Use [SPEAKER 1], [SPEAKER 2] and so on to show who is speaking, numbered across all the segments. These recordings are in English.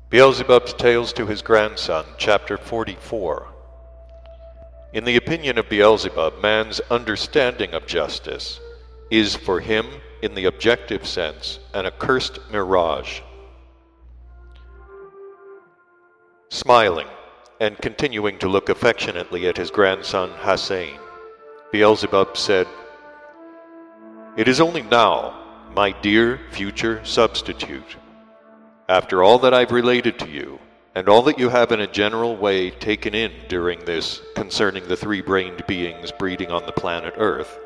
[SPEAKER 1] Beelzebub's Tales to His Grandson, Chapter 44. In the opinion of Beelzebub, man's understanding of justice is for him, in the objective sense, an accursed mirage. Smiling, and continuing to look affectionately at his grandson Hussein, Beelzebub said, "It is only now, my dear future substitute, after all that I've related to you, and all that you have in a general way taken in during this concerning the three-brained beings breeding on the planet Earth,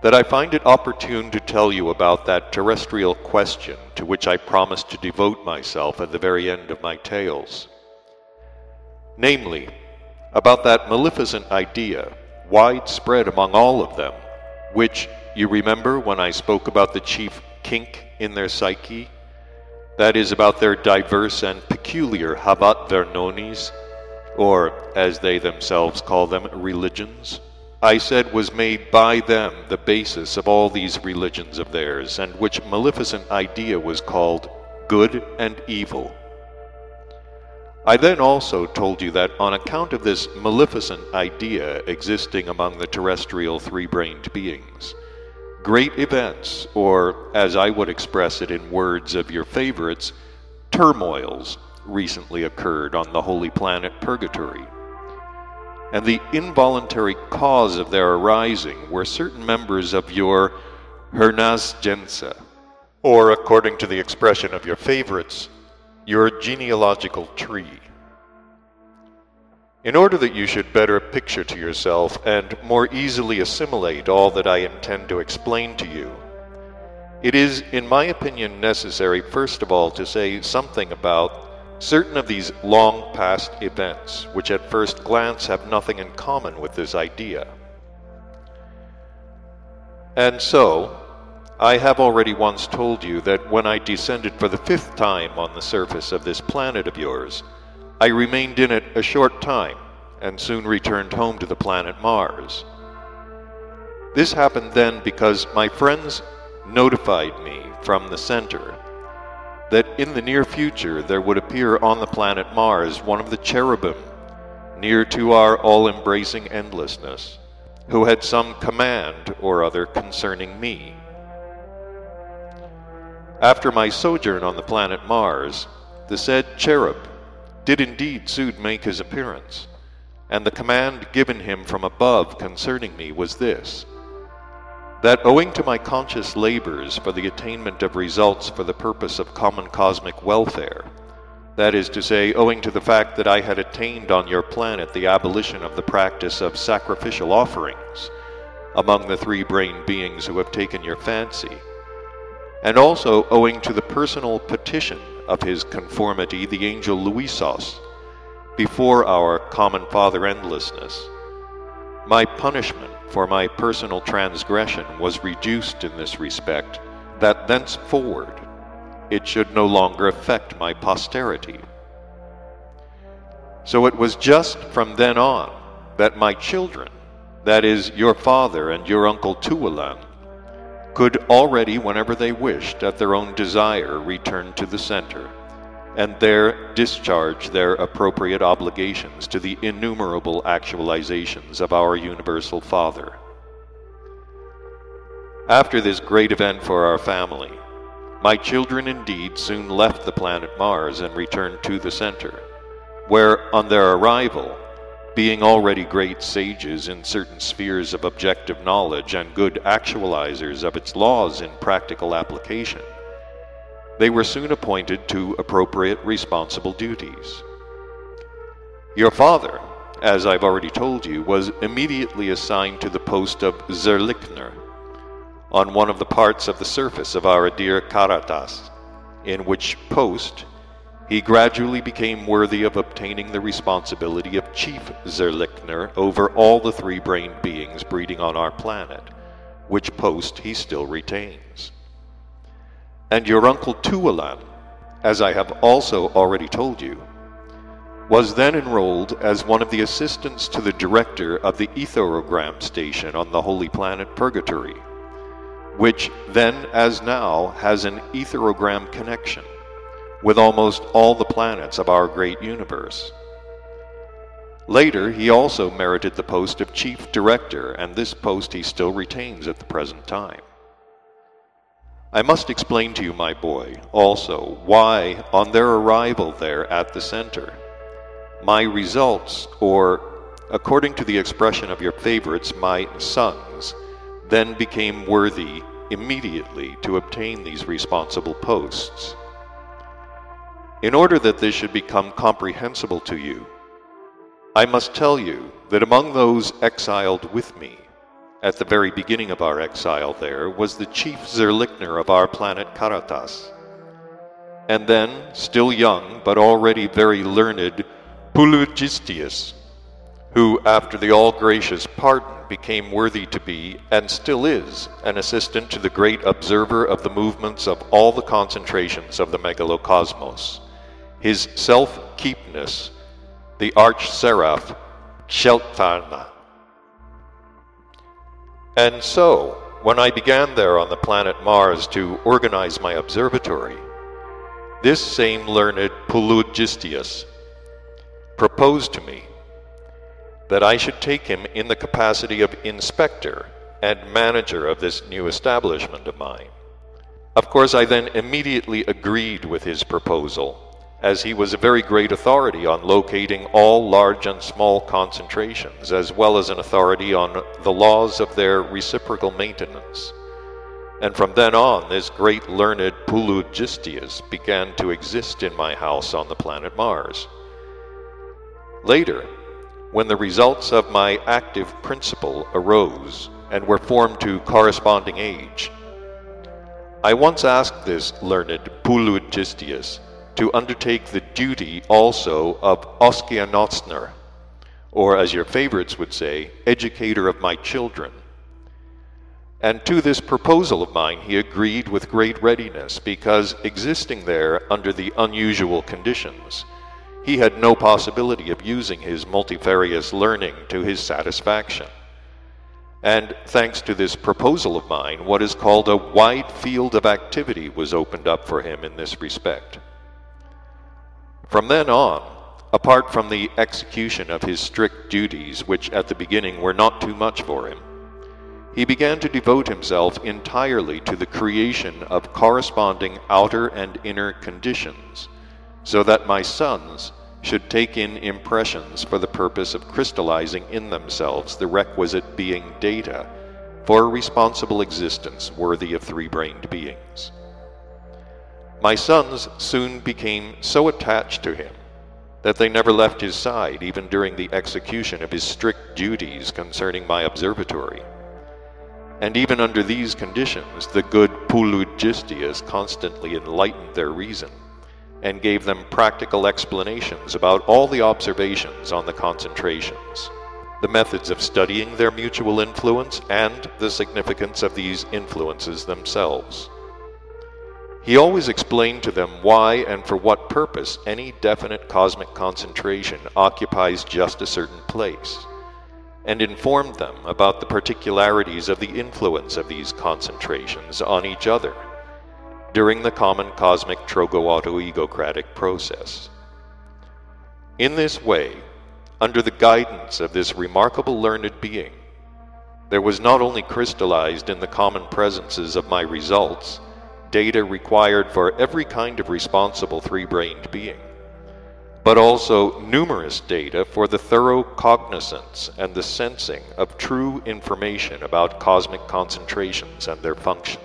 [SPEAKER 1] that I find it opportune to tell you about that terrestrial question to which I promised to devote myself at the very end of my tales. Namely, about that maleficent idea, widespread among all of them, which, you remember when I spoke about the chief kink in their psyche, that is, about their diverse and peculiar Habat Vernonis, or, as they themselves call them, religions, I said was made by them the basis of all these religions of theirs, and which maleficent idea was called good and evil. I then also told you that on account of this maleficent idea existing among the terrestrial three-brained beings, great events, or, as I would express it in words of your favorites, turmoils, recently occurred on the holy planet Purgatory. And the involuntary cause of their arising were certain members of your Hernasgensa, or, according to the expression of your favorites, your genealogical tree. In order that you should better picture to yourself and more easily assimilate all that I intend to explain to you, it is, in my opinion, necessary first of all to say something about certain of these long past events, which at first glance have nothing in common with this idea. And so, I have already once told you that when I descended for the 5th time on the surface of this planet of yours, I remained in it a short time, and soon returned home to the planet Mars. This happened then because my friends notified me from the center that in the near future there would appear on the planet Mars one of the cherubim, near to our all-embracing endlessness, who had some command or other concerning me. After my sojourn on the planet Mars, the said cherub did indeed soon make his appearance, and the command given him from above concerning me was this, that owing to my conscious labors for the attainment of results for the purpose of common cosmic welfare, that is to say, owing to the fact that I had attained on your planet the abolition of the practice of sacrificial offerings among the three-brained beings who have taken your fancy, and also owing to the personal petition of his conformity, the angel Luisos, before our common Father Endlessness, my punishment for my personal transgression was reduced in this respect, that thenceforward it should no longer affect my posterity. So it was just from then on that my children, that is, your father and your uncle Tualan, could already, whenever they wished, at their own desire, return to the center, and there discharge their appropriate obligations to the innumerable actualizations of our Universal Father. After this great event for our family, my children indeed soon left the planet Mars and returned to the center, where, on their arrival, being already great sages in certain spheres of objective knowledge and good actualizers of its laws in practical application, they were soon appointed to appropriate responsible duties. Your father, as I've already told you, was immediately assigned to the post of Zerlichner on one of the parts of the surface of our dear Karatas, in which post he gradually became worthy of obtaining the responsibility of Chief Zerlichner over all the three-brained beings breeding on our planet, which post he still retains. And your uncle Tualan, as I have also already told you, was then enrolled as one of the assistants to the director of the Etherogram station on the holy planet Purgatory, which then as now has an Etherogram connection, with almost all the planets of our great universe. Later, he also merited the post of Chief Director, and this post he still retains at the present time. I must explain to you, my boy, also why, on their arrival there at the center, my results, or, according to the expression of your favorites, my sons, then became worthy immediately to obtain these responsible posts. In order that this should become comprehensible to you, I must tell you that among those exiled with me, at the very beginning of our exile there, was the chief Zerlichner of our planet Karatas, and then, still young but already very learned, Pulugistius, who, after the all-gracious pardon, became worthy to be, and still is, an assistant to the great observer of the movements of all the concentrations of the megalocosmos, his self-keepness, the arch-seraph Sheltarna. And so, when I began there on the planet Mars to organize my observatory, this same learned Pulugistius proposed to me that I should take him in the capacity of inspector and manager of this new establishment of mine. Of course, I then immediately agreed with his proposal, as he was a very great authority on locating all large and small concentrations, as well as an authority on the laws of their reciprocal maintenance. And from then on, this great learned Pulugistius began to exist in my house on the planet Mars. Later, when the results of my active principle arose and were formed to corresponding age, I once asked this learned Pulugistius to undertake the duty also of Oskianotsner, or as your favorites would say, educator of my children. And to this proposal of mine he agreed with great readiness, because existing there under the unusual conditions, he had no possibility of using his multifarious learning to his satisfaction. And thanks to this proposal of mine, what is called a wide field of activity was opened up for him in this respect. From then on, apart from the execution of his strict duties, which at the beginning were not too much for him, he began to devote himself entirely to the creation of corresponding outer and inner conditions, so that my sons should take in impressions for the purpose of crystallizing in themselves the requisite being data for a responsible existence worthy of three-brained beings. My sons soon became so attached to him that they never left his side even during the execution of his strict duties concerning my observatory. And even under these conditions, the good Pulugistius constantly enlightened their reason and gave them practical explanations about all the observations on the concentrations, the methods of studying their mutual influence, and the significance of these influences themselves. He always explained to them why and for what purpose any definite cosmic concentration occupies just a certain place, and informed them about the particularities of the influence of these concentrations on each other during the common cosmic trogo-autoegocratic process. In this way, under the guidance of this remarkable learned being, there was not only crystallized in the common presences of my results data required for every kind of responsible three-brained being, but also numerous data for the thorough cognizance and the sensing of true information about cosmic concentrations and their functions.